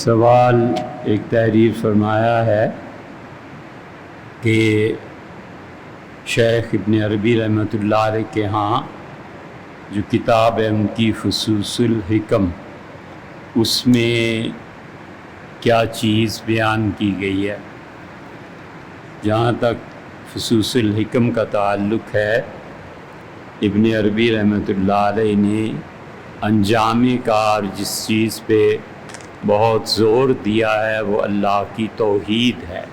سوال ایک تحریر فرمایا ہے کہ شیخ ابن عربی رحمۃ اللہ علیہ کے ہاں جو کتاب ہے ان کی فصوص الحکم، اس میں کیا چیز بیان کی گئی ہے؟ جہاں تک فصوص الحکم کا تعلق ہے، ابن عربی رحمۃ اللہ علیہ نے انجام کار جس چیز پہ بہت زور دیا ہے وہ اللہ کی توحید ہے،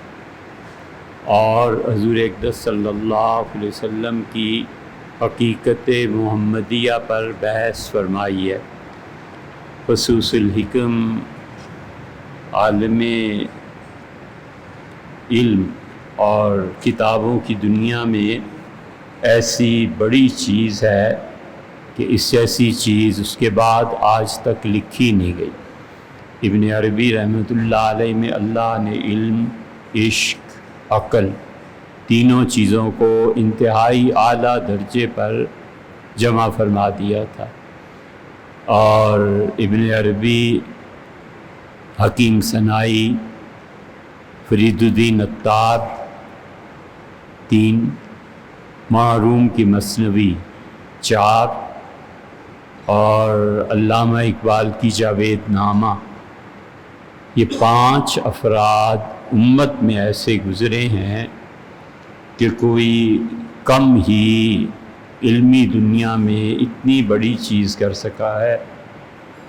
اور حضور اقدس صلی اللہ علیہ وسلم کی حقیقت محمدیہ پر بحث فرمائی ہے۔ فصوص الحکم عالم علم اور کتابوں کی دنیا میں ایسی بڑی چیز ہے کہ اس جیسی چیز اس کے بعد آج تک لکھی نہیں گئی۔ ابن عربی رحمۃ اللہ علیہ میں اللہ نے علم، عشق، عقل تینوں چیزوں کو انتہائی اعلیٰ درجے پر جمع فرما دیا تھا، اور ابن عربی حکیم ثنائی، فرید الدین عطار 3، معروم کی مثنوی 4، اور علامہ اقبال کی جاوید نامہ، یہ 5 افراد امت میں ایسے گزرے ہیں کہ کوئی کم ہی علمی دنیا میں اتنی بڑی چیز کر سکا ہے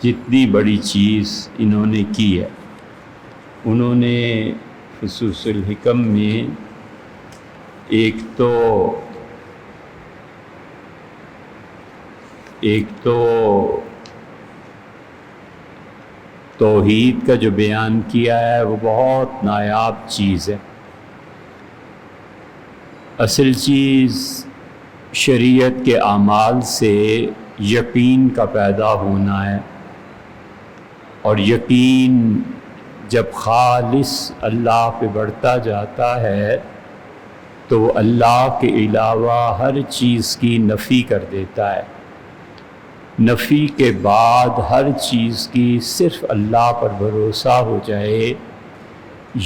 جتنی بڑی چیز انہوں نے کی ہے۔ انہوں نے فصوص الحکم میں ایک تو توحید کا جو بیان کیا ہے وہ بہت نایاب چیز ہے۔ اصل چیز شریعت کے اعمال سے یقین کا پیدا ہونا ہے، اور یقین جب خالص اللہ پہ بڑھتا جاتا ہے تو وہ اللہ کے علاوہ ہر چیز کی نفی کر دیتا ہے۔ نفی کے بعد ہر چیز کی صرف اللہ پر بھروسہ ہو جائے،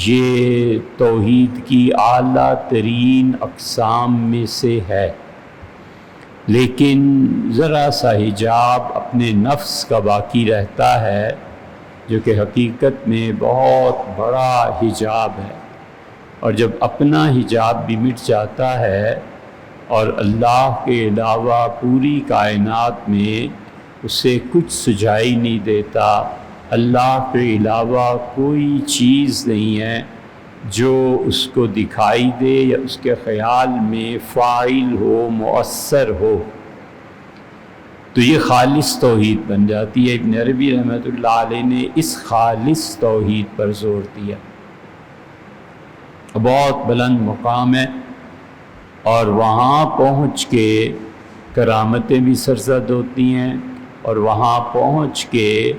یہ توحید کی اعلیٰ ترین اقسام میں سے ہے۔ لیکن ذرا سا حجاب اپنے نفس کا باقی رہتا ہے، جو کہ حقیقت میں بہت بڑا حجاب ہے، اور جب اپنا حجاب بھی مٹ جاتا ہے اور اللہ کے علاوہ پوری کائنات میں اسے کچھ سجائی نہیں دیتا، اللہ کے علاوہ کوئی چیز نہیں ہے جو اس کو دکھائی دے یا اس کے خیال میں فاعل ہو، مؤثر ہو، تو یہ خالص توحید بن جاتی ہے۔ ابن عربی رحمۃ اللہ علیہ نے اس خالص توحید پر زور دیا۔ بہت بلند مقام ہے، اور وہاں پہنچ کے کرامتیں بھی سرزد ہوتی ہیں، اور وہاں پہنچ کے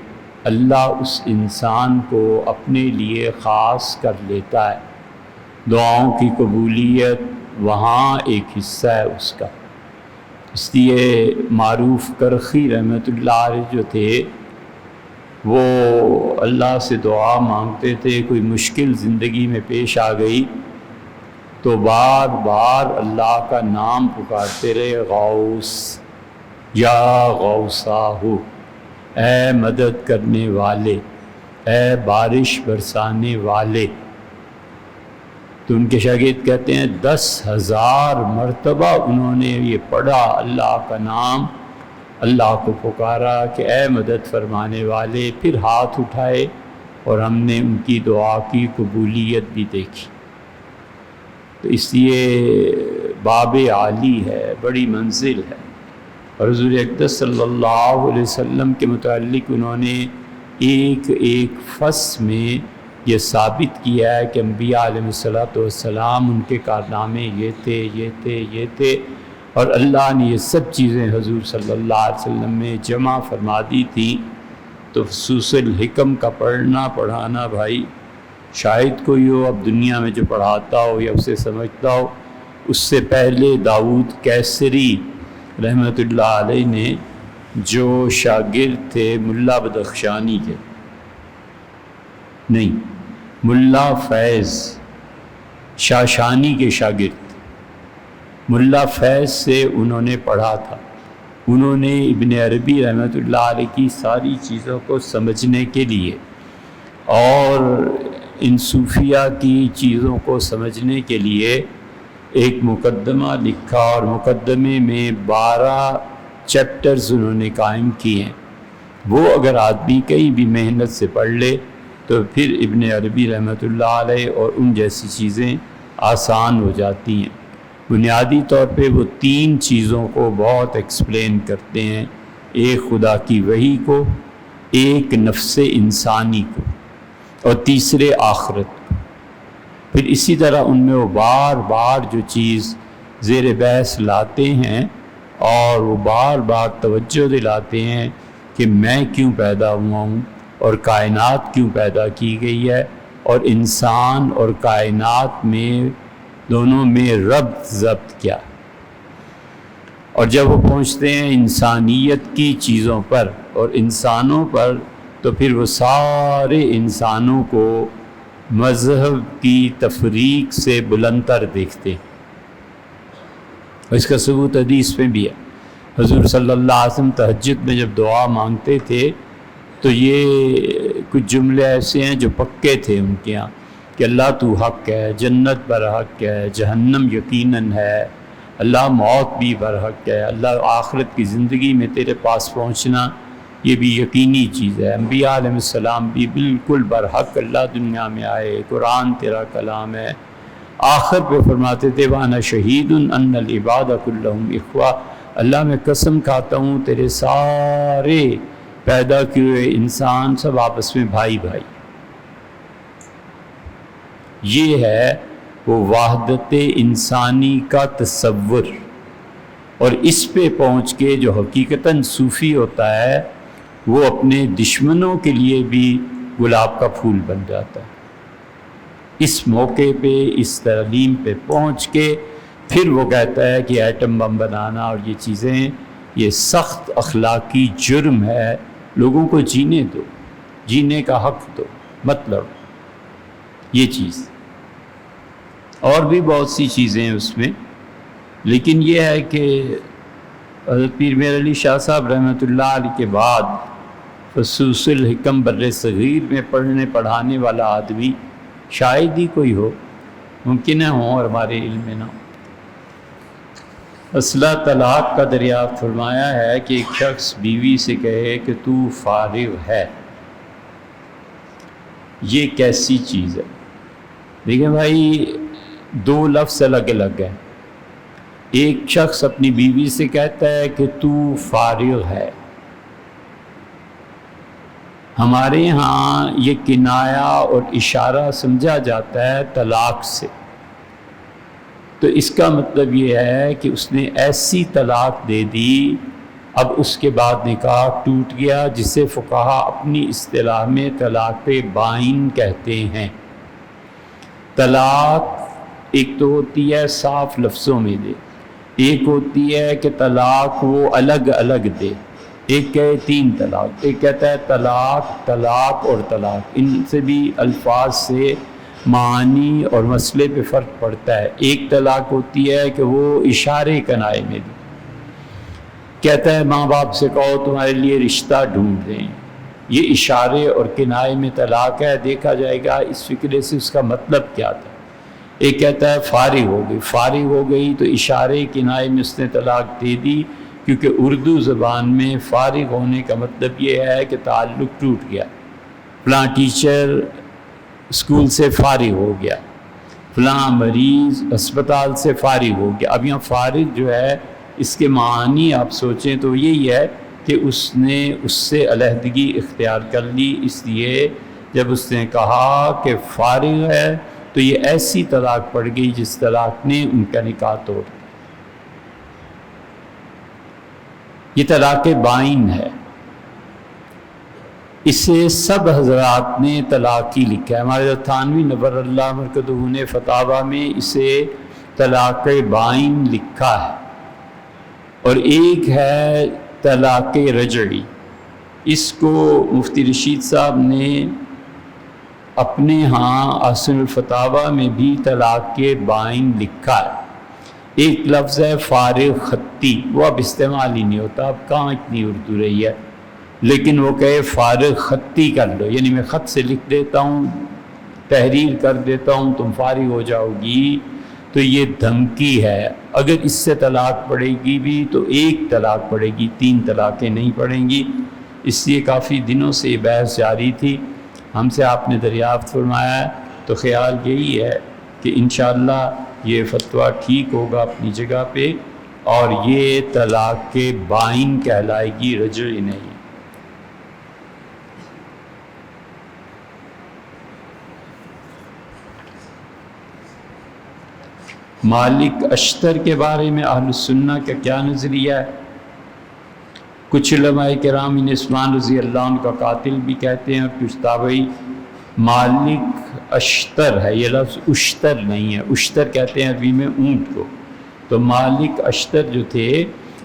اللہ اس انسان کو اپنے لیے خاص کر لیتا ہے۔ دعاؤں کی قبولیت وہاں ایک حصہ ہے اس کا۔ اس لیے معروف کرخی رحمۃ اللہ علیہ جو تھے، وہ اللہ سے دعا مانگتے تھے، کوئی مشکل زندگی میں پیش آ گئی تو بار بار اللہ کا نام پکارتے رہے، غوث یا غوثاہ، اے مدد کرنے والے، اے بارش برسانے والے۔ تو ان کے شاگرد کہتے ہیں 10,000 مرتبہ انہوں نے یہ پڑھا، اللہ کا نام، اللہ کو پکارا کہ اے مدد فرمانے والے، پھر ہاتھ اٹھائے اور ہم نے ان کی دعا کی قبولیت بھی دیکھی۔ تو اس لیے باب عالی ہے، بڑی منزل ہے، اور حضور اقدس صلی اللہ علیہ وسلم کے متعلق انہوں نے ایک ایک فصل میں یہ ثابت کیا ہے کہ انبیاء علیہ السلام ان کے کارنامے یہ تھے، یہ تھے، یہ تھے، اور اللہ نے یہ سب چیزیں حضور صلی اللہ علیہ وسلم میں جمع فرما دی تھیں۔ تو فصوص الحکم کا پڑھنا پڑھانا بھائی، شاید کوئی ہو اب دنیا میں جو پڑھاتا ہو یا اسے سمجھتا ہو، اس سے پہلے داؤد کیسری رحمۃ اللہ علیہ نے جو شاگرد تھے ملا بدخشانی کے، نہیں، ملا فیض شاشانی کے شاگرد، ملا فیض سے انہوں نے پڑھا تھا. انہوں نے ابن عربی رحمۃ اللہ علیہ کی ساری چیزوں کو سمجھنے کے لیے اور ان صوفیہ کی چیزوں کو سمجھنے کے لیے ایک مقدمہ لکھا، اور مقدمے میں 12 چیپٹرز انہوں نے قائم کیے ہیں. وہ اگر آدمی کہیں بھی محنت سے پڑھ لے تو پھر ابن عربی رحمۃ اللہ علیہ اور ان جیسی چیزیں آسان ہو جاتی ہیں. بنیادی طور پہ وہ 3 چیزوں کو بہت ایکسپلین کرتے ہیں، ایک خدا کی وحی کو، ایک نفس انسانی کو، اور تیسرے آخرت کو. پھر اسی طرح ان میں وہ بار بار جو چیز زیر بحث لاتے ہیں اور وہ بار بار توجہ دلاتے ہیں کہ میں کیوں پیدا ہوا ہوں اور کائنات کیوں پیدا کی گئی ہے، اور انسان اور کائنات میں دونوں میں ربط ضبط کیا. اور جب وہ پہنچتے ہیں انسانیت کی چیزوں پر اور انسانوں پر، تو پھر وہ سارے انسانوں کو مذہب کی تفریق سے بلندتر دیکھتے ہیں. اور اس کا ثبوت حدیث میں بھی ہے. حضور صلی اللہ علیہ وسلم تہجد میں جب دعا مانگتے تھے تو یہ کچھ جملے ایسے ہیں جو پکے تھے ان کے یہاں کہ اللہ تو حق ہے، جنت پر حق ہے، جہنم یقیناً ہے، اللہ موت بھی بر حق ہے، اللہ آخرت کی زندگی میں تیرے پاس پہنچنا یہ بھی یقینی چیز ہے، انبیاء علیہ السلام بھی بالکل برحق اللہ دنیا میں آئے، قرآن تیرا کلام ہے. آخر پہ فرماتے تھے وَأَنَا شَهِيدٌ أَنَّ الْعِبَادَ كُلَّهُمْ إِخْوَةٌ، اللہ میں قسم کھاتا ہوں تیرے سارے پیدا کیے ہوئے انسان سب آپس میں بھائی بھائی. یہ ہے وہ وحدت انسانی کا تصور، اور اس پہ پہنچ کے جو حقیقتاً صوفی ہوتا ہے وہ اپنے دشمنوں کے لیے بھی گلاب کا پھول بن جاتا ہے. اس موقع پہ اس تعلیم پہ پہنچ کے پھر وہ کہتا ہے کہ ایٹم بم بنانا اور یہ چیزیں یہ سخت اخلاقی جرم ہے، لوگوں کو جینے دو، جینے کا حق دو، مت لڑو. یہ چیز اور بھی بہت سی چیزیں ہیں اس میں، لیکن یہ ہے کہ حضرت پیر میر علی شاہ صاحب رحمۃ اللہ علیہ کے بعد فصوص الحکم بر صغیر میں پڑھنے پڑھانے والا آدمی شاید ہی کوئی ہو، ممکن ہے ہوں اور ہمارے علم میں نہ ہو. اصلہ طلاق کا دریافت فرمایا ہے کہ ایک شخص بیوی سے کہے کہ تو فارغ ہے، یہ کیسی چیز ہے؟ دیکھیں بھائی، 2 لفظ الگ الگ ہیں. ایک شخص اپنی بیوی سے کہتا ہے کہ تو فارغ ہے. ہمارے ہاں یہ کنایا اور اشارہ سمجھا جاتا ہے طلاق سے. تو اس کا مطلب یہ ہے کہ اس نے ایسی طلاق دے دی، اب اس کے بعد نکاح ٹوٹ گیا، جسے فقہا اپنی اصطلاح میں طلاق بائن کہتے ہیں. طلاق ایک تو ہوتی ہے صاف لفظوں میں دے، ایک ہوتی ہے کہ طلاق وہ الگ الگ دے. ایک کہے 3 طلاق، ایک کہتا ہے طلاق، طلاق اور طلاق. ان سے بھی الفاظ سے معانی اور مسئلے پہ فرق پڑتا ہے. ایک طلاق ہوتی ہے کہ وہ اشارے کنائے میں دے، کہتا ہے ماں باپ سے کہو تمہارے لیے رشتہ ڈھونڈ دیں، یہ اشارے اور کنائے میں طلاق ہے، دیکھا جائے گا اس فکرے سے اس کا مطلب کیا تھا. ایک کہتا ہے فارغ ہو گئی، فارغ ہو گئی تو اشارے کنائے میں اس نے طلاق دے دی، کیونکہ اردو زبان میں فارغ ہونے کا مطلب یہ ہے کہ تعلق ٹوٹ گیا. فلاں ٹیچر اسکول سے فارغ ہو گیا، فلاں مریض اسپتال سے فارغ ہو گیا. اب یہاں فارغ جو ہے اس کے معنی آپ سوچیں تو یہی ہے کہ اس نے اس سے علیحدگی اختیار کر لی. اس لیے جب اس نے کہا کہ فارغ ہے تو یہ ایسی طلاق پڑ گئی جس طلاق نے ان کا نکاح توڑ دیا. یہ طلاق بائن ہے. اسے سب حضرات نے طلاق ہی لکھا ہے. ہمارے تھانوی نور اللہ مرکزہ نے فتاوی میں اسے طلاق بائن لکھا ہے. اور ایک ہے طلاق رجعی، اس کو مفتی رشید صاحب نے اپنے ہاں احسن الفتاویٰ میں بھی طلاق کے بائن لکھا ہے۔ ایک لفظ ہے فارغ خطی، وہ اب استعمال ہی نہیں ہوتا، اب کہاں اتنی اردو رہی ہے، لیکن وہ کہے فارغ خطی کر لو، یعنی میں خط سے لکھ دیتا ہوں، تحریر کر دیتا ہوں، تم فارغ ہو جاؤ گی، تو یہ دھمکی ہے۔ اگر اس سے طلاق پڑے گی بھی تو ایک طلاق پڑے گی، 3 طلاقیں نہیں پڑیں گی۔ اس لیے کافی دنوں سے یہ بحث جاری تھی، ہم سے آپ نے دریافت فرمایا ہے، تو خیال یہی ہے کہ انشاءاللہ یہ فتویٰ ٹھیک ہوگا اپنی جگہ پہ، اور یہ طلاق کے بائن کہلائے گی، رجعی نہیں۔ مالک اشتر کے بارے میں اہل السنہ کا کیا نظریہ ہے؟ کچھ علماء کرام انہیں عثمان رضی اللہ عنہ کا قاتل بھی کہتے ہیں، اور کچھ تابعی۔ مالک اشتر ہے، یہ لفظ اشتر نہیں ہے، اشتر کہتے ہیں عربی میں اونٹ کو۔ تو مالک اشتر جو تھے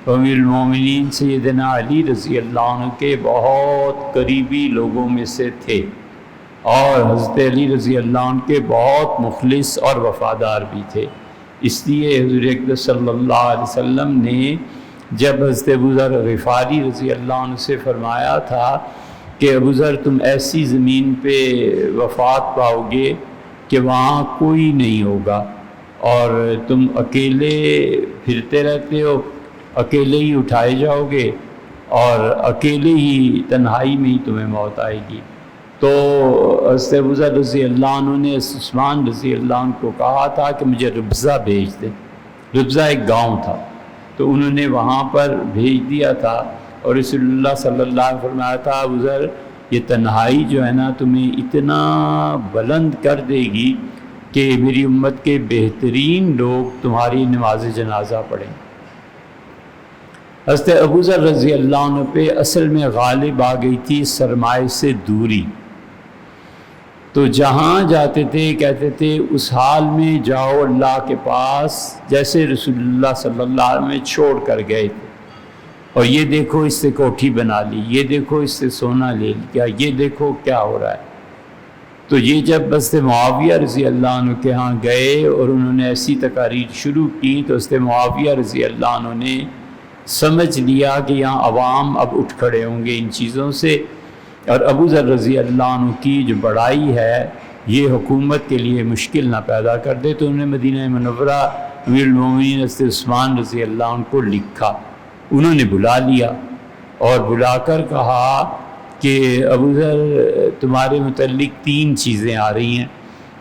امیر المومنین سیدنا علی رضی اللہ عنہ کے بہت قریبی لوگوں میں سے تھے، اور حضرت علی رضی اللہ عنہ کے بہت مخلص اور وفادار بھی تھے۔ اس لیے حضور اقدس صلی اللہ علیہ وسلم نے جب حضرت ابو ذر غفاری رضی اللہ عنہ سے فرمایا تھا کہ ابو ذر تم ایسی زمین پہ وفات پاؤ گے کہ وہاں کوئی نہیں ہوگا، اور تم اکیلے پھرتے رہتے ہو، اکیلے ہی اٹھائے جاؤ گے، اور اکیلے ہی تنہائی میں ہی تمہیں موت آئے گی۔ تو حضرت ابو ذر رضی اللہ عنہ نے عثمان رضی اللہ عنہ کو کہا تھا کہ مجھے ربضہ بھیج دیں۔ ربضہ ایک گاؤں تھا، تو انہوں نے وہاں پر بھیج دیا تھا، اور رسول اللہ صلی اللہ علیہ وسلم فرمایا تھا ابو ذر یہ تنہائی جو ہے نا تمہیں اتنا بلند کر دے گی کہ میری امت کے بہترین لوگ تمہاری نماز جنازہ پڑھیں۔ حضرت ابو ذر رضی اللہ عنہ پہ اصل میں غالب آ گئی تھی سرمائے سے دوری، تو جہاں جاتے تھے کہتے تھے اس حال میں جاؤ اللہ کے پاس جیسے رسول اللہ صلی اللہ علیہ وسلم چھوڑ کر گئے تھے، اور یہ دیکھو اس سے کوٹھی بنا لی، یہ دیکھو اس سے سونا لے لیا، یہ دیکھو کیا ہو رہا ہے۔ تو یہ جب حضرت معاویہ رضی اللہ عنہ کے ہاں گئے اور انہوں نے ایسی تقاریر شروع کی، تو حضرت معاویہ رضی اللہ عنہ نے سمجھ لیا کہ یہاں عوام اب اٹھ کھڑے ہوں گے ان چیزوں سے، اور ابو ذر رضی اللہ عنہ کی جو بڑائی ہے یہ حکومت کے لیے مشکل نہ پیدا کر دے، تو انہوں نے مدینہ منورہ امیر المومنین حضرت عثمان رضی اللہ عنہ کو لکھا، انہوں نے بلا لیا اور بلا کر کہا کہ ابو ذر تمہارے متعلق 3 چیزیں آ رہی ہیں،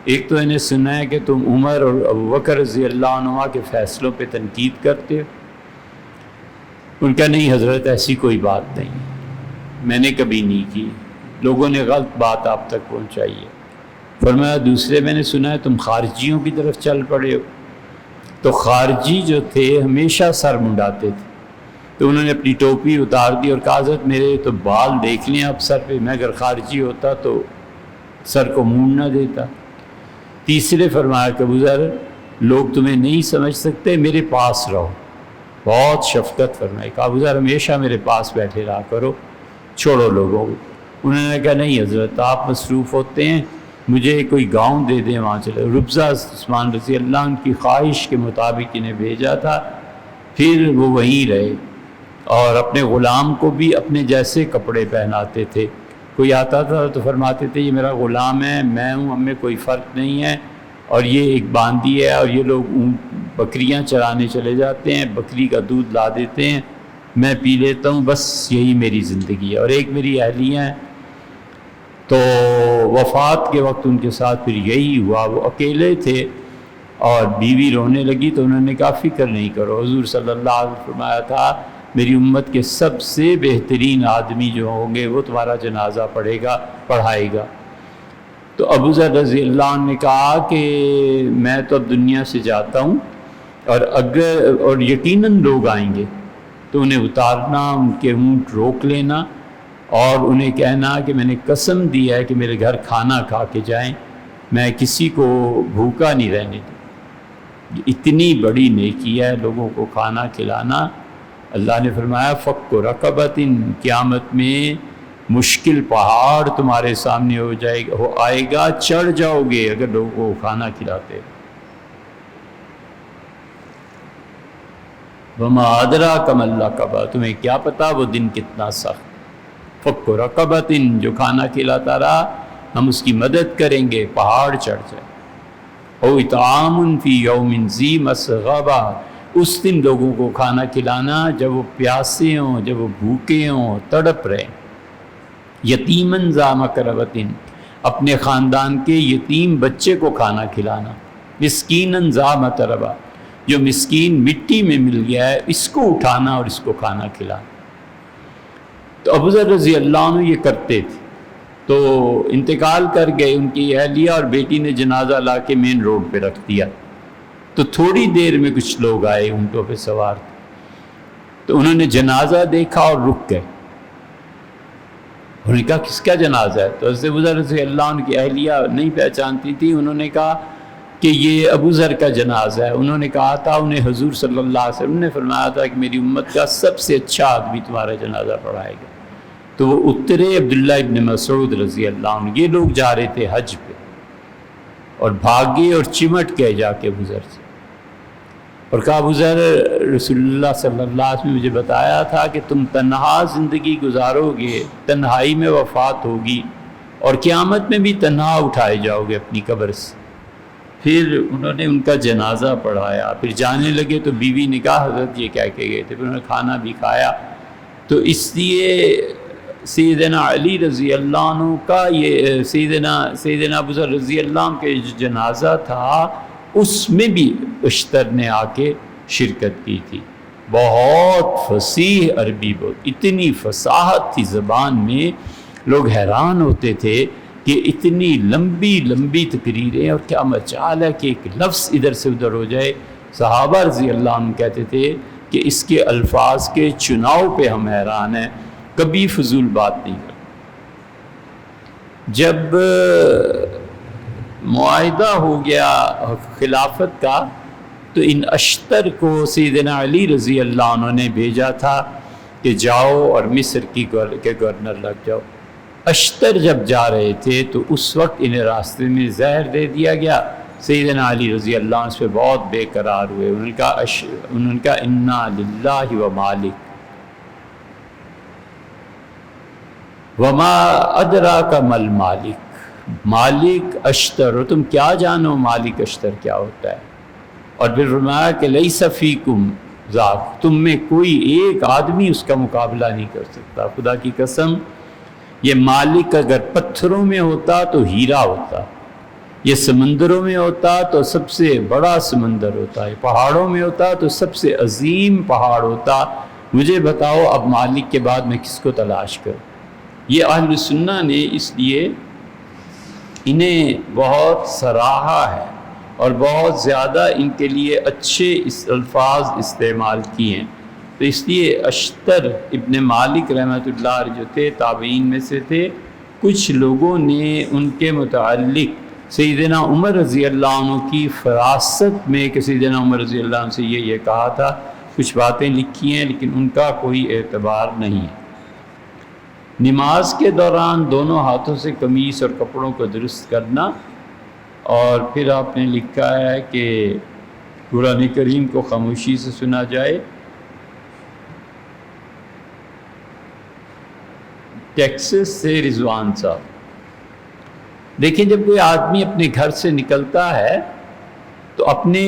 ایک تو انہیں سنا ہے کہ تم عمر اور ابو بکر رضی اللہ عنہ کے فیصلوں پہ تنقید کرتے ہو۔ ان کا نہیں حضرت ایسی کوئی بات نہیں، میں نے کبھی نہیں کی، لوگوں نے غلط بات آپ تک پہنچائی ہے۔ فرمایا دوسرے میں نے سنا ہے تم خارجیوں کی طرف چل پڑے ہو۔ تو خارجی جو تھے ہمیشہ سر منڈاتے تھے، تو انہوں نے اپنی ٹوپی اتار دی اور کہا حضرت میرے تو بال دیکھ لیں اب سر پہ، میں اگر خارجی ہوتا تو سر کو مونڈ نہ دیتا۔ تیسرے فرمایا کہ ابو ذر لوگ تمہیں نہیں سمجھ سکتے، میرے پاس رہو، بہت شفقت فرمائی، کہا ابو ذر ہمیشہ میرے پاس بیٹھے رہا کرو، چھوڑو لوگوں کو۔ انہوں نے کہا نہیں حضرت آپ مصروف ہوتے ہیں، مجھے کوئی گاؤں دے دیں وہاں چلے۔ ربضہ عثمان رضی اللہ عنہ کی خواہش کے مطابق انہیں بھیجا تھا، پھر وہ وہیں رہے، اور اپنے غلام کو بھی اپنے جیسے کپڑے پہناتے تھے۔ کوئی آتا تھا تو فرماتے تھے یہ میرا غلام ہے، میں ہوں، ہم میں کوئی فرق نہیں ہے، اور یہ ایک باندی ہے، اور یہ لوگ بکریاں چرانے چلے جاتے ہیں، بکری کا دودھ لا دیتے ہیں، میں پی لیتا ہوں، بس یہی میری زندگی ہے۔ اور ایک میری اہلیہ ہیں، تو وفات کے وقت ان کے ساتھ پھر یہی ہوا، وہ اکیلے تھے اور بیوی رونے لگی تو انہوں نے کہا فکر نہیں کرو، حضور صلی اللہ علیہ وسلم فرمایا تھا میری امت کے سب سے بہترین آدمی جو ہوں گے وہ تمہارا جنازہ پڑھائے گا۔ تو ابو ذر رضی اللہ عنہ نے کہا کہ میں تو اب دنیا سے جاتا ہوں، اور یقیناً لوگ آئیں گے، تو انہیں اتارنا، ان کے اونٹ روک لینا، اور انہیں کہنا کہ میں نے قسم دی ہے کہ میرے گھر کھانا کھا کے جائیں، میں کسی کو بھوکا نہیں رہنے دوں۔ اتنی بڑی نیکی ہے لوگوں کو کھانا کھلانا۔ اللہ نے فرمایا فک رقبۃ، قیامت میں مشکل پہاڑ تمہارے سامنے ہو جائے گا، وہ آئے گا، چڑھ جاؤ گے اگر لوگوں کو کھانا کھلاتے۔ وما ادراک ما العقبہ، تمہیں کیا پتا وہ دن کتنا سخت۔ فک رقبۃ، جو کھانا کھلاتا رہا ہم اس کی مدد کریں گے، پہاڑ چڑھ جائے۔ او اطعام فی یوم ذی مسغبہ، اس دن لوگوں کو کھانا کھلانا جب وہ پیاسے ہوں، جب وہ بھوکے ہوں، تڑپ رہے۔ یتیماً ذا مقربۃ، اپنے خاندان کے یتیم بچے کو کھانا کھلانا۔ مسکیناً ذا متربہ، جو مسکین مٹی میں مل گیا ہے اس کو اٹھانا اور اس کو کھانا کھلانا۔ تو ابو ذر رضی اللہ عنہ یہ کرتے تھے۔ تو انتقال کر گئے، ان کی اہلیہ اور بیٹی نے جنازہ لا کے مین روڈ پہ رکھ دیا۔ تو تھوڑی دیر میں کچھ لوگ آئے، اونٹوں پہ سوار تھے، تو انہوں نے جنازہ دیکھا اور رک گئے۔ انہوں نے کہا کس کا جنازہ ہے؟ تو حضرت ابو ذر رضی اللہ عنہ کی اہلیہ نہیں پہچانتی تھی، انہوں نے کہا کہ یہ ابو ذر کا جنازہ ہے۔ انہوں نے کہا تھا انہیں حضور صلی اللہ علیہ وسلم نے فرمایا تھا کہ میری امت کا سب سے اچھا آدمی تمہارا جنازہ پڑھائے گا۔ تو وہ اترے، عبداللہ ابن مسعود رضی اللہ عنہ، یہ لوگ جا رہے تھے حج پہ، اور بھاگے اور چمٹ گئے جا کے ابو ذر سے، اور کہا ابو ذر، رسول اللہ صلی اللہ علیہ وسلم نے مجھے بتایا تھا کہ تم تنہا زندگی گزارو گے، تنہائی میں وفات ہوگی، اور قیامت میں بھی تنہا اٹھائے جاؤ گے اپنی قبر سے۔ پھر انہوں نے ان کا جنازہ پڑھایا، پھر جانے لگے تو بیوی نے کہا حضرت یہ کہہ کے گئے تھے، پھر انہوں نے کھانا بھی کھایا۔ تو اس لیے سیدنا علی رضی اللہ عنہ کا یہ سیدنا ابو ذر رضی اللہ عنہ کا جو جنازہ تھا اس میں بھی اشتر نے آ کے شرکت کی تھی۔ بہت فصیح عربی، اتنی فصاحت تھی زبان میں، لوگ حیران ہوتے تھے کہ اتنی لمبی لمبی تقریریں، اور کیا مجال ہے کہ ایک لفظ ادھر سے ادھر ہو جائے۔ صحابہ رضی اللہ عنہ کہتے تھے کہ اس کے الفاظ کے چناؤ پہ ہم حیران ہیں، کبھی فضول بات نہیں کرتے۔ جب معاہدہ ہو گیا خلافت کا تو ان اشتر کو سیدنا علی رضی اللہ عنہ نے بھیجا تھا کہ جاؤ اور مصر کے گورنر لگ جاؤ۔ اشتر جب جا رہے تھے تو اس وقت انہیں راستے میں زہر دے دیا گیا۔ سیدنا علی رضی اللہ عنہ اس پہ بہت بے قرار ہوئے۔ انہوں نے کہا انا للہ و مالک وما ادراک مل مالک، مالک اشتر، اور تم کیا جانو مالک اشتر کیا ہوتا ہے؟ اور پھر فرمایا کہ لیس فیکم ذاک، تم میں کوئی ایک آدمی اس کا مقابلہ نہیں کر سکتا۔ خدا کی قسم، یہ مالک اگر پتھروں میں ہوتا تو ہیرا ہوتا، یہ سمندروں میں ہوتا تو سب سے بڑا سمندر ہوتا، یہ پہاڑوں میں ہوتا تو سب سے عظیم پہاڑ ہوتا۔ مجھے بتاؤ اب مالک کے بعد میں کس کو تلاش کروں؟ یہ اہل سنہ نے اس لیے انہیں بہت سراہا ہے اور بہت زیادہ ان کے لیے اچھے الفاظ استعمال کیے ہیں۔ تو اس لیے اشتر ابن مالک رحمۃ اللہ علیہ جو تھے تابعین میں سے تھے، کچھ لوگوں نے ان کے متعلق سیدنا عمر رضی اللہ عنہ کی فراست میں کہ سیدنا عمر رضی اللہ عنہ سے یہ کہا تھا، کچھ باتیں لکھی ہیں لیکن ان کا کوئی اعتبار نہیں ہے۔ نماز کے دوران دونوں ہاتھوں سے قمیص اور کپڑوں کو درست کرنا، اور پھر آپ نے لکھا ہے کہ قرآن کریم کو خاموشی سے سنا جائے۔ ٹیکسس سے رضوان صاحب، دیکھیں جب کوئی آدمی اپنے گھر سے نکلتا ہے تو اپنے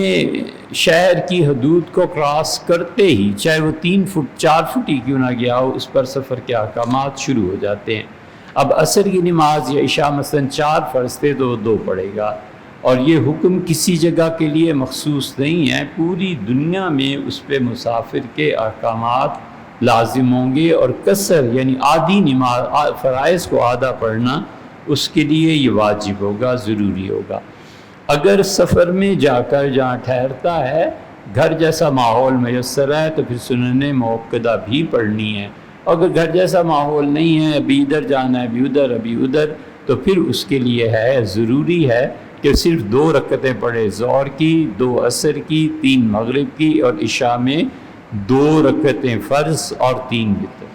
شہر کی حدود کو کراس کرتے ہی، چاہے وہ 3 فٹ 4 فٹ ہی کیوں نہ گیا ہو، اس پر سفر کے احکامات شروع ہو جاتے ہیں۔ اب عصر کی نماز یا عشاء مثلاً 4 فرض تھے تو 2 پڑھے گا، اور یہ حکم کسی جگہ کے لیے مخصوص نہیں ہے، پوری دنیا میں اس پہ مسافر کے احکامات لازم ہوں گے، اور قصر یعنی آدھی نماز، فرائض کو آدھا پڑھنا اس کے لیے یہ واجب ہوگا، ضروری ہوگا۔ اگر سفر میں جا کر جہاں ٹھہرتا ہے گھر جیسا ماحول میسر ہے تو پھر سنن موقدہ بھی پڑھنی ہے، اگر گھر جیسا ماحول نہیں ہے، ابھی ادھر جانا ہے ابھی ادھر، تو پھر اس کے لیے ہے، ضروری ہے کہ صرف 2 رکعتیں پڑھے، ظہر کی 2 عصر کی 3 مغرب کی، اور عشاء میں 2 رکعتیں فرض اور 3 وتر۔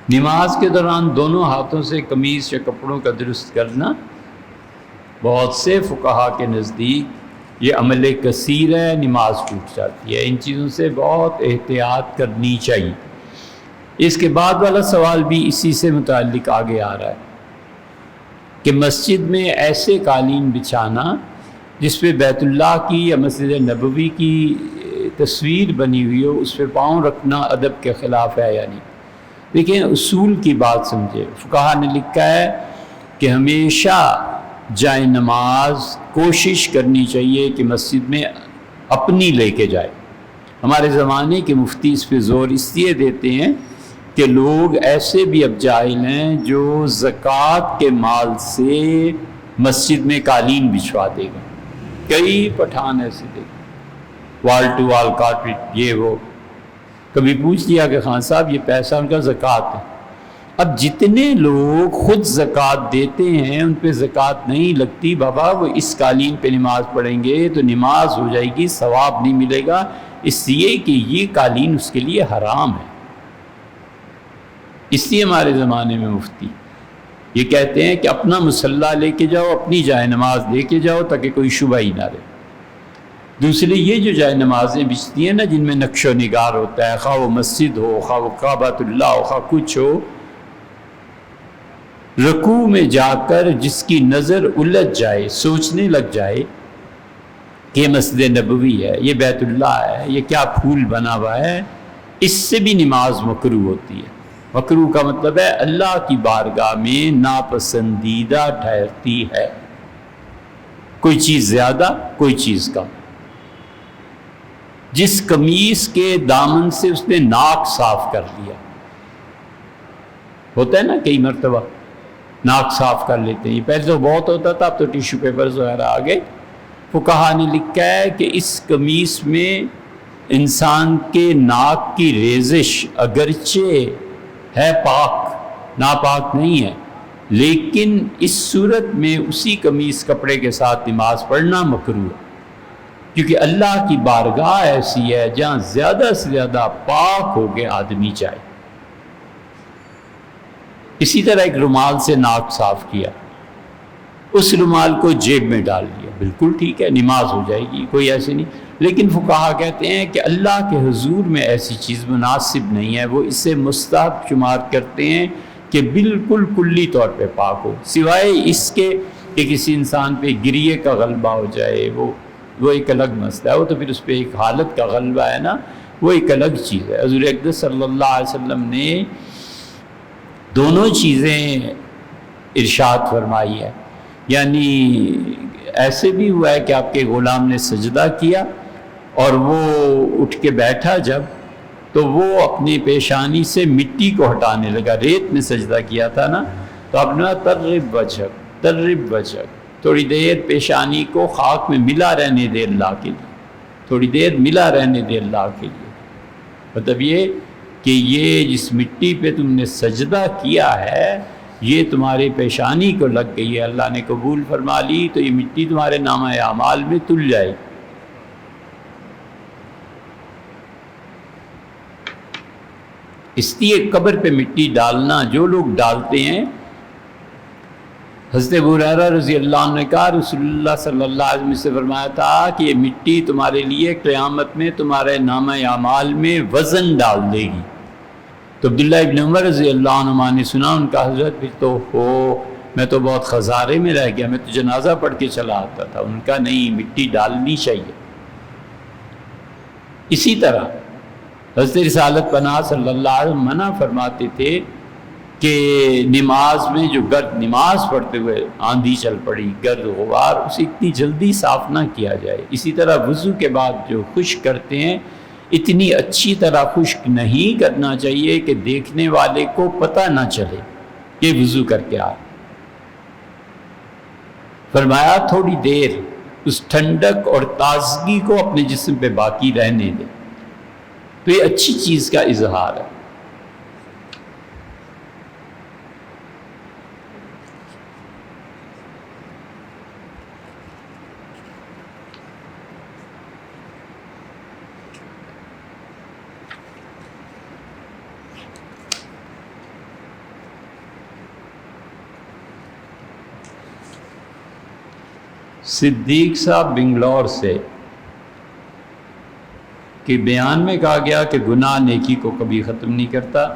نماز کے دوران دونوں ہاتھوں سے قمیص یا کپڑوں کا درست کرنا بہت سے فقہا کے نزدیک یہ عمل کثیر ہے، نماز ٹوٹ جاتی ہے۔ ان چیزوں سے بہت احتیاط کرنی چاہیے۔ اس کے بعد والا سوال بھی اسی سے متعلق آگے آ رہا ہے کہ مسجد میں ایسے قالین بچھانا جس پہ بیت اللہ کی یا مسجد نبوی کی تصویر بنی ہوئی ہو، اس پہ پاؤں رکھنا ادب کے خلاف ہے یا نہیں؟ دیکھیں، اصول کی بات سمجھے۔ فقہا نے لکھا ہے کہ ہمیشہ جائے نماز کوشش کرنی چاہیے کہ مسجد میں اپنی لے کے جائے۔ ہمارے زمانے کے مفتی اس پہ زور اس لیے دیتے ہیں کہ لوگ ایسے بھی اب جاہل ہیں جو زکوٰۃ کے مال سے مسجد میں قالین بچھوا دے گا۔ کئی پٹھان ایسے دیکھیں، وال ٹو وال کارپیٹ، یہ وہ۔ کبھی پوچھ لیا کہ خان صاحب یہ پیسہ ان کا زکوٰۃ ہے۔ اب جتنے لوگ خود زکوٰۃ دیتے ہیں ان پہ زکوٰۃ نہیں لگتی، بابا وہ اس قالین پہ نماز پڑھیں گے تو نماز ہو جائے گی، ثواب نہیں ملے گا، اس لیے کہ یہ قالین اس کے لیے حرام ہے۔ اس لیے ہمارے زمانے میں مفتی یہ کہتے ہیں کہ اپنا مصلی لے کے جاؤ، اپنی جائے نماز لے کے جاؤ تاکہ کوئی شبہ ہی نہ رہے۔ دوسری یہ جو جائے نمازیں بچتی ہیں نا جن میں نقش و نگار ہوتا ہے، خواہ وہ مسجد ہو، خواہ وہ کعبۃ اللہ ہو، خواہ کچھ ہو، رکوع میں جا کر جس کی نظر الجھ جائے، سوچنے لگ جائے کہ یہ مسجد نبوی ہے، یہ بیت اللہ ہے، یہ کیا پھول بنا ہوا ہے، اس سے بھی نماز مکروہ ہوتی ہے۔ مکروہ کا مطلب ہے اللہ کی بارگاہ میں ناپسندیدہ ٹھہرتی ہے، کوئی چیز زیادہ کوئی چیز کم۔ جس قمیص کے دامن سے اس نے ناک صاف کر لیا، ہوتا ہے نا کئی مرتبہ ناک صاف کر لیتے ہیں، پہلے تو بہت ہوتا تھا، اب تو ٹیشو پیپرز وغیرہ آ گئے۔ فقہا نے لکھا ہے کہ اس قمیص میں انسان کے ناک کی ریزش اگرچہ ہے پاک، ناپاک نہیں ہے، لیکن اس صورت میں اسی قمیص کپڑے کے ساتھ نماز پڑھنا مکروہ ہے، کیونکہ اللہ کی بارگاہ ایسی ہے جہاں زیادہ سے زیادہ پاک ہو کے آدمی جائے۔ اسی طرح ایک رومال سے ناک صاف کیا، اس رومال کو جیب میں ڈال لیا، بالکل ٹھیک ہے، نماز ہو جائے گی، کوئی ایسے نہیں۔ لیکن فقہا کہتے ہیں کہ اللہ کے حضور میں ایسی چیز مناسب نہیں ہے، وہ اسے مستحب شمار کرتے ہیں کہ بالکل کلی طور پہ پاک ہو، سوائے اس کے کہ کسی انسان پہ گریے کا غلبہ ہو جائے، وہ ایک الگ مسئلہ ہے، وہ تو پھر اس پہ ایک حالت کا غلبہ ہے نا، وہ ایک الگ چیز ہے۔ حضور اقدس صلی اللہ علیہ وسلم نے دونوں چیزیں ارشاد فرمائی ہے، یعنی ایسے بھی ہوا ہے کہ آپ کے غلام نے سجدہ کیا اور وہ اٹھ کے بیٹھا جب، تو وہ اپنی پیشانی سے مٹی کو ہٹانے لگا، ریت میں سجدہ کیا تھا نا، تو آپ نے ترب وجہک، تھوڑی دیر پیشانی کو خاک میں ملا رہنے دے اللہ کے لیے، تھوڑی دیر ملا رہنے دے اللہ کے لیے، مطلب یہ کہ یہ جس مٹی پہ تم نے سجدہ کیا ہے یہ تمہارے پیشانی کو لگ گئی ہے، اللہ نے قبول فرما لی تو یہ مٹی تمہارے نامہ اعمال میں تل جائے گی۔ اس لیے قبر پہ مٹی ڈالنا جو لوگ ڈالتے ہیں، حضرت ابو ہریرہ رضی اللہ عنہ نے کہا رسول اللہ صلی اللہ علیہ وسلم سے فرمایا تھا کہ یہ مٹی تمہارے لیے قیامت میں تمہارے نامہ اعمال میں وزن ڈال دے گی۔ تو عبداللہ ابن عمر رضی اللہ عنہ نے سنا، ان کا حضرت پھر تو میں تو بہت خسارے میں رہ گیا، میں تو جنازہ پڑھ کے چلا آتا تھا۔ ان کا نہیں، مٹی ڈالنی چاہیے۔ اسی طرح حضرت رسالت پناہ صلی اللہ علیہ وسلم منع فرماتے تھے کہ نماز میں جو گرد، نماز پڑھتے ہوئے آندھی چل پڑی، گرد غبار، اسے اتنی جلدی صاف نہ کیا جائے۔ اسی طرح وضو کے بعد جو خشک کرتے ہیں، اتنی اچھی طرح خشک نہیں کرنا چاہیے کہ دیکھنے والے کو پتہ نہ چلے کہ وضو کر کے آ۔ فرمایا تھوڑی دیر اس ٹھنڈک اور تازگی کو اپنے جسم پہ باقی رہنے دے، تو یہ اچھی چیز کا اظہار ہے۔ صدیق صاحب بنگلور سے کہ بیان میں کہا گیا کہ گناہ نیکی کو کبھی ختم نہیں کرتا.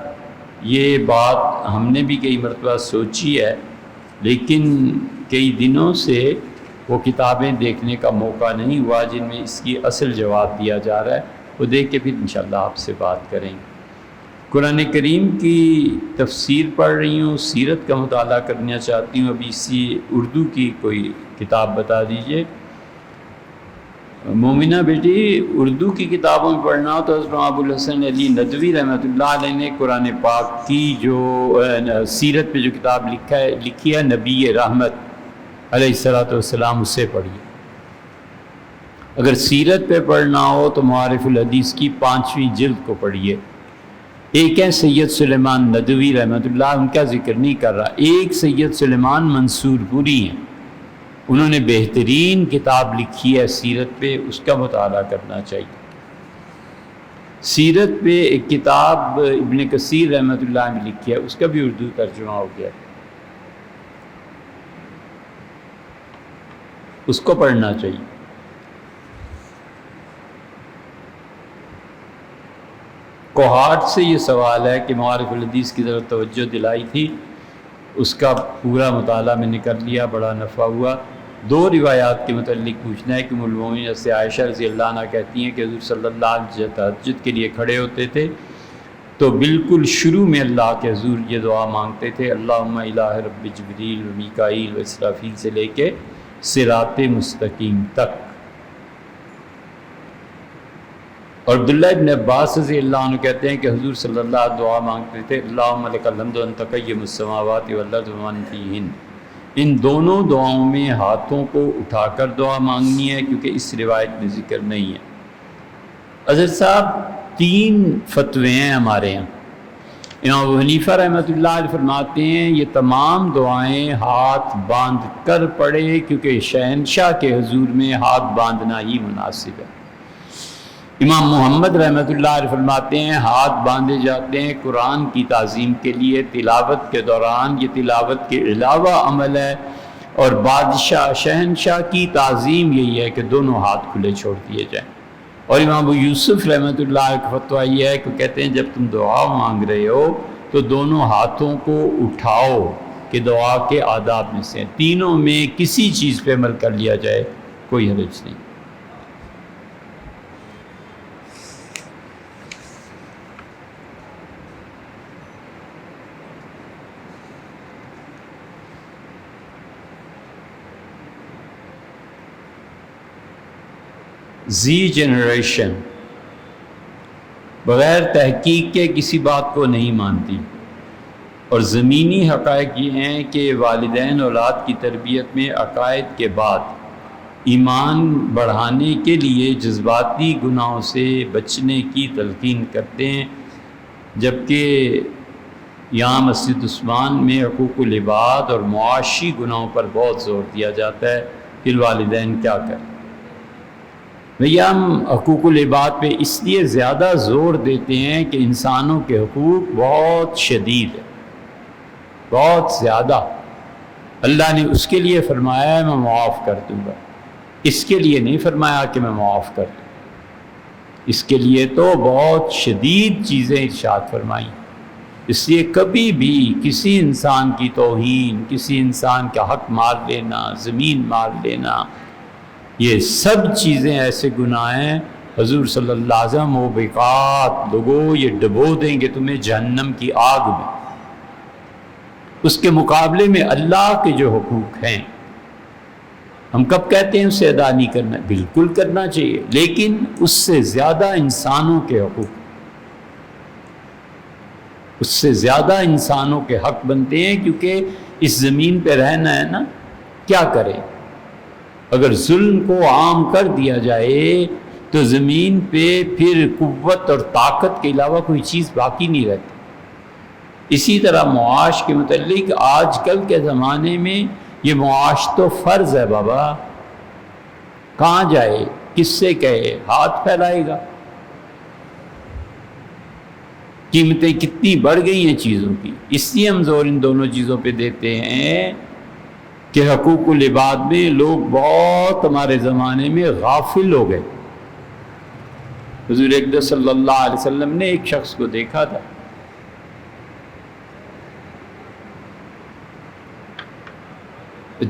یہ بات ہم نے بھی کئی مرتبہ سوچی ہے، لیکن کئی دنوں سے وہ کتابیں دیکھنے کا موقع نہیں ہوا جن میں اس کی اصل جواب دیا جا رہا ہے. وہ دیکھ کے پھر انشاءاللہ آپ سے بات کریں گے. قرآن کریم کی تفسیر پڑھ رہی ہوں، سیرت کا مطالعہ کرنا چاہتی ہوں. ابھی اسی اردو کی کوئی کتاب بتا دیجئے. مومنہ بیٹی، اردو کی کتابوں میں پڑھنا ہو تو حضرت ابو الحسن علی ندوی رحمۃ اللہ علیہ نے قرآن پاک کی جو سیرت پہ جو کتاب لکھی ہے نبی رحمت علیہ الصلوۃ والسلام، اسے پڑھیے. اگر سیرت پہ پڑھنا ہو تو معارف الحدیث کی 5ویں جلد کو پڑھیے. ایک ہے سید سلیمان ندوی رحمۃ اللہ، ان کا ذکر نہیں کر رہا. ایک سید سلیمان منصور پوری ہیں، انہوں نے بہترین کتاب لکھی ہے سیرت پہ، اس کا مطالعہ کرنا چاہیے. سیرت پہ ایک کتاب ابن کثیر رحمۃ اللہ نے لکھی ہے، اس کا بھی اردو ترجمہ ہو گیا، اس کو پڑھنا چاہیے. کوہاٹ سے یہ سوال ہے کہ معارف الحدیث کی طرف توجہ دلائی تھی، اس کا پورا مطالعہ میں نے کر لیا، بڑا نفع ہوا. 2 روایات کے متعلق پوچھنا ہے کہ ام المومنین سے عائشہ رضی اللہ عنہ کہتی ہیں کہ حضور صلی اللہ علیہ وسلم تہجد کے لیے کھڑے ہوتے تھے تو بالکل شروع میں اللہ کے حضور یہ دعا مانگتے تھے، اللہم الہ رب جبریل و میکائیل و اسرافیل سے لے کے صراط مستقیم تک. اور عبداللہ ابن عباس رضی اللہ عنہ کہتے ہیں کہ حضور صلی اللہ علیہ وسلم دعا مانگتے تھے، اللہم لک الحمد انت قیم السماوات والارض ومن فیہن. ان دونوں دعاؤں میں ہاتھوں کو اٹھا کر دعا مانگنی ہے، کیونکہ اس روایت میں ذکر نہیں ہے. حضرت صاحب 3 فتوے ہیں ہمارے یہاں. امام ابو حنیفہ رحمۃ اللہ علیہ فرماتے ہیں یہ تمام دعائیں ہاتھ باندھ کر پڑھے، کیونکہ شہنشاہ کے حضور میں ہاتھ باندھنا ہی مناسب ہے. امام محمد رحمۃ اللہ علیہ فرماتے ہیں ہاتھ باندھے جاتے ہیں قرآن کی تعظیم کے لیے، تلاوت کے دوران یہ تلاوت کے علاوہ عمل ہے، اور بادشاہ شہنشاہ کی تعظیم یہی ہے کہ دونوں ہاتھ کھلے چھوڑ دیے جائیں. اور امام ابو یوسف رحمۃ اللہ علیہ کا فتویٰ یہ ہے کہ کہتے ہیں جب تم دعا مانگ رہے ہو تو دونوں ہاتھوں کو اٹھاؤ، کہ دعا کے آداب میں سے تینوں میں کسی چیز پہ عمل کر لیا جائے، کوئی حرج نہیں. جنریشن بغیر تحقیق کے کسی بات کو نہیں مانتی، اور زمینی حقائق یہ ہیں کہ والدین اولاد کی تربیت میں عقائد کے بعد ایمان بڑھانے کے لیے جذباتی گناہوں سے بچنے کی تلقین کرتے ہیں، جبکہ یہاں مسجد عثمان میں حقوق العباد اور معاشی گناہوں پر بہت زور دیا جاتا ہے. پھر والدین کیا کریں؟ بھیا ہم حقوق العباد پہ اس لیے زیادہ زور دیتے ہیں کہ انسانوں کے حقوق بہت شدید ہے، بہت زیادہ. اللہ نے اس کے لیے فرمایا ہے میں معاف کر دوں گا، اس کے لیے نہیں فرمایا کہ میں معاف کر دوں. اس کے لیے تو بہت شدید چیزیں ارشاد فرمائیں. اس لیے کبھی بھی کسی انسان کی توہین، کسی انسان کا حق مار لینا، زمین مار لینا، یہ سب چیزیں ایسے گناہ ہیں. حضور صلی اللہ علیہ وسلم وہ بیقات لوگوں یہ ڈبو دیں گے تمہیں جہنم کی آگ میں. اس کے مقابلے میں اللہ کے جو حقوق ہیں ہم کب کہتے ہیں اسے ادا نہیں کرنا، بالکل کرنا چاہیے، لیکن اس سے زیادہ انسانوں کے حقوق، اس سے زیادہ انسانوں کے حق بنتے ہیں، کیونکہ اس زمین پہ رہنا ہے نا. کیا کریں؟ اگر ظلم کو عام کر دیا جائے تو زمین پہ پھر قوت اور طاقت کے علاوہ کوئی چیز باقی نہیں رہتی. اسی طرح معاش کے متعلق آج کل کے زمانے میں یہ معاش تو فرض ہے بابا، کہاں جائے، کس سے کہے، ہاتھ پھیلائے گا. قیمتیں کتنی بڑھ گئی ہیں چیزوں کی، اس لیے ہم زور ان دونوں چیزوں پہ دیتے ہیں کہ حقوق العباد میں لوگ بہت ہمارے زمانے میں غافل ہو گئے۔ حضور اقدس صلی اللہ علیہ وسلم نے ایک شخص کو دیکھا تھا،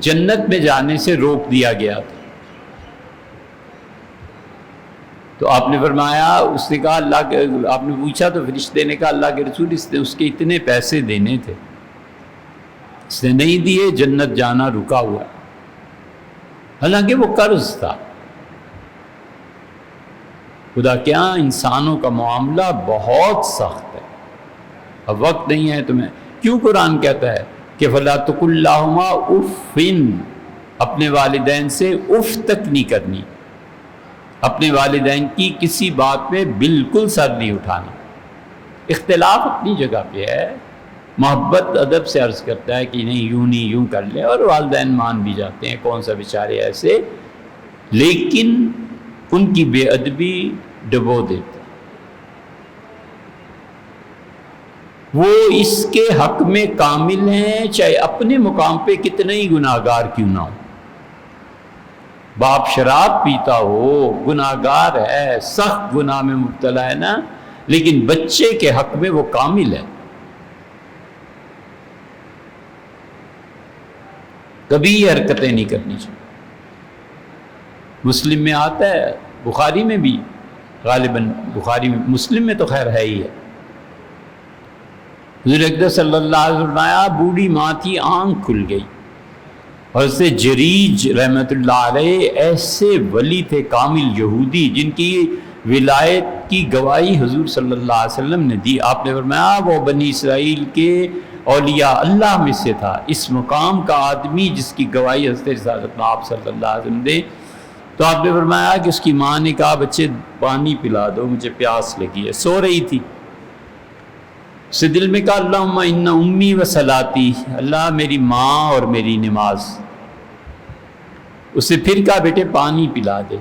جنت میں جانے سے روک دیا گیا تھا، تو آپ نے فرمایا، اس نے کہا اللہ کے، آپ نے پوچھا تو فرشتے نے کہا اللہ کے رسول اس کے اتنے پیسے دینے تھے، اس نے نہیں دیے، جنت جانا رکا ہوا، حالانکہ وہ قرض تھا۔ خدا کیا انسانوں کا معاملہ بہت سخت ہے، اب وقت نہیں ہے تمہیں، کیوں قرآن کہتا ہے کہ فَلَا تَقُل لَّهُمَا اُفٍّ، اپنے والدین سے اف تک نہیں کرنی، اپنے والدین کی کسی بات میں بالکل سر نہیں اٹھانا۔ اختلاف اپنی جگہ پہ ہے، محبت ادب سے عرض کرتا ہے کہ نہیں یوں نہیں یوں کر لیں، اور والدین مان بھی جاتے ہیں، کون سا بیچارے ایسے، لیکن ان کی بے ادبی ڈبو دیتے، وہ اس کے حق میں کامل ہیں، چاہے اپنے مقام پہ کتنے ہی گناہگار کیوں نہ ہو۔ باپ شراب پیتا ہو، گناہگار ہے، سخت گناہ میں مبتلا ہے نا، لیکن بچے کے حق میں وہ کامل ہے، کبھی یہ حرکتیں نہیں کرنی چاہیے۔ مسلم میں آتا ہے، بخاری میں بھی، غالباً بخاری میں، مسلم میں تو خیر ہے ہی ہے، حضور اقدس صلی اللہ علیہ وسلم فرمایا، بوڑھی ماں تھی، آنکھ کھل گئی، اور اس سے جریج رحمۃ اللہ علیہ ایسے ولی تھے کامل یہودی، جن کی ولایت کی گواہی حضور صلی اللہ علیہ وسلم نے دی۔ آپ نے فرمایا وہ بنی اسرائیل کے اولیاء اللہ میں سے تھا، اس مقام کا آدمی جس کی گواہی حضرت رسالت آپ صلی اللہ علیہ وسلم دے۔ تو آپ نے فرمایا کہ اس کی ماں نے کہا بچے پانی پلا دو، مجھے پیاس لگی ہے، سو رہی تھی، اس سے دل میں کہا اللہم ان امی و صلاتی، اللہ میری ماں اور میری نماز۔ اسے پھر کہا بیٹے پانی پلا دے،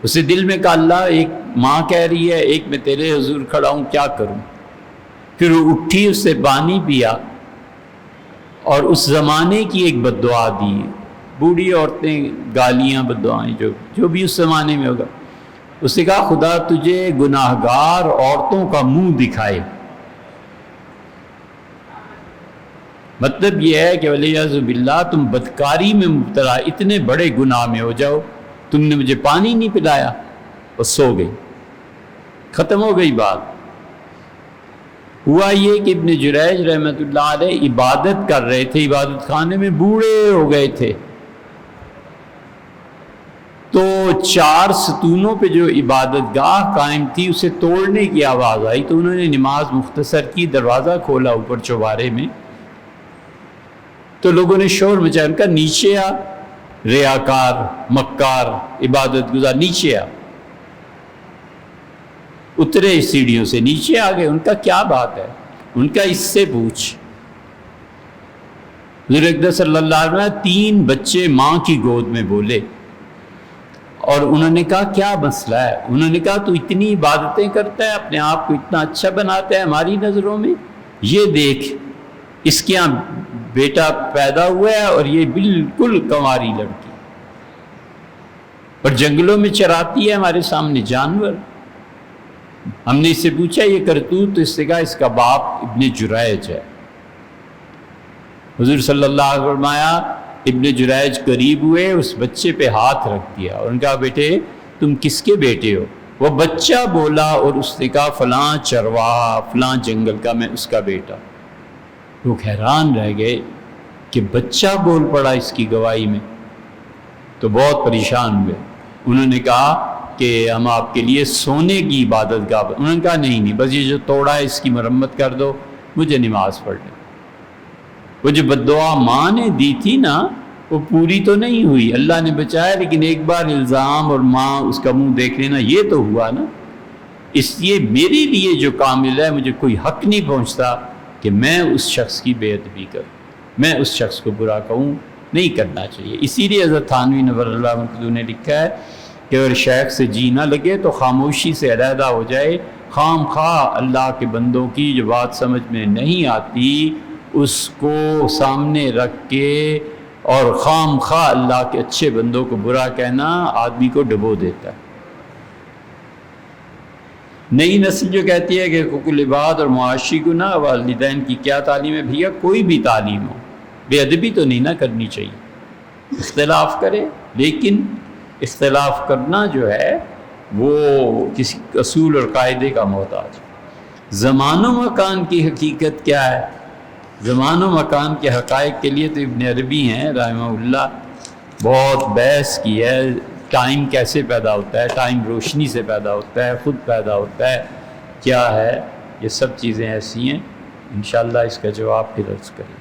اسے دل میں کہا اللہ ایک ماں کہہ رہی ہے، ایک میں تیرے حضور کھڑا ہوں، کیا کروں؟ پھر وہ اٹھی، اس سے پانی پیا، اور اس زمانے کی ایک بد دعا دی، بوڑھی عورتیں گالیاں بد دعائیں جو بھی اس زمانے میں ہوگا، اس نے کہا خدا تجھے گناہگار عورتوں کا منہ دکھائے۔ مطلب یہ ہے کہ والعیاذ باللہ تم بدکاری میں مبتلا، اتنے بڑے گناہ میں ہو جاؤ، تم نے مجھے پانی نہیں پلایا، اور سو گئی، ختم ہو گئی بات۔ ہوا یہ کہ ابن جریج رحمۃ اللہ علیہ عبادت کر رہے تھے، عبادت خانے میں، بوڑھے ہو گئے تھے، تو 4 ستونوں پہ جو عبادت گاہ قائم تھی اسے توڑنے کی آواز آئی، تو انہوں نے نماز مختصر کی، دروازہ کھولا اوپر چوبارے میں، تو لوگوں نے شور مچایا، ان کا نیچے آ، ریاکار مکار عبادت گزار نیچے آ، اترے سیڑھیوں سے نیچے آ گئے، ان کا کیا بات ہے؟ ان کا اس سے پوچھ۔ حضور اقدس صلی اللہ علیہ وسلم 3 بچے ماں کی گود میں بولے، اور انہوں نے کہا کیا مسئلہ ہے؟ انہوں نے کہا تو اتنی عبادتیں کرتا ہے، اپنے آپ کو اتنا اچھا بناتا ہے ہماری نظروں میں، یہ دیکھ اس کے یہاں بیٹا پیدا ہوا ہے اور یہ بالکل کنواری لڑکی، اور جنگلوں میں چراتی ہے ہمارے سامنے جانور۔ ہم نے اس سے پوچھا یہ کرتوت، تو اس سے کہا اس کا باپ ابن جریج ہے۔ حضور صلی اللہ علیہ وسلم فرمایا ابن جریج قریب ہوئے، اس بچے پہ ہاتھ رکھ دیا، اور ان کہا بیٹے تم کس کے بیٹے ہو؟ وہ بچہ بولا، اور اس نے کہا فلاں چرواہا فلاں جنگل کا میں اس کا بیٹا۔ لوگ حیران رہ گئے کہ بچہ بول پڑا اس کی گواہی میں، تو بہت پریشان ہوئے۔ انہوں نے کہا کہ ہم آپ کے لیے سونے کی عبادت گاہ، انہوں نے کہا نہیں بس یہ جو توڑا ہے اس کی مرمت کر دو، مجھے نماز پڑھنے۔ وہ جو بد دعا ماں نے دی تھی نا وہ پوری تو نہیں ہوئی، اللہ نے بچایا، لیکن ایک بار الزام اور ماں اس کا منہ دیکھ لینا یہ تو ہوا نا۔ اس لیے میرے لیے جو کامل ہے، مجھے کوئی حق نہیں پہنچتا کہ میں اس شخص کی بے ادبی کروں، میں اس شخص کو برا کہوں، نہیں کرنا چاہیے۔ اسی لیے حضرت تھانوی نور اللہ مرکزو نے لکھا ہے کہ اگر شیخ سے جی نہ لگے تو خاموشی سے علیحدہ ہو جائے، خام خواہ اللہ کے بندوں کی جو بات سمجھ میں نہیں آتی اس کو سامنے رکھ کے اور خام خواہ اللہ کے اچھے بندوں کو برا کہنا آدمی کو ڈبو دیتا ہے۔ نئی نسل جو کہتی ہے کہ حقوق العباد اور معاشی گناہ، والدین کی کیا تعلیم ہے؟ بھیا کوئی بھی تعلیم ہو، بے ادبی تو نہیں نہ کرنی چاہیے، اختلاف کرے، لیکن اختلاف کرنا جو ہے وہ کسی اصول اور قاعدے کا محتاج ہے۔ زمان و مکان کی حقیقت کیا ہے؟ زمان و مکان کے حقائق کے لیے تو ابن عربی ہیں رحمہ اللہ بہت بحث کی ہے۔ ٹائم کیسے پیدا ہوتا ہے، ٹائم روشنی سے پیدا ہوتا ہے، خود پیدا ہوتا ہے، کیا ہے، یہ سب چیزیں ایسی ہیں، انشاءاللہ اس کا جواب پھر عرض کریں۔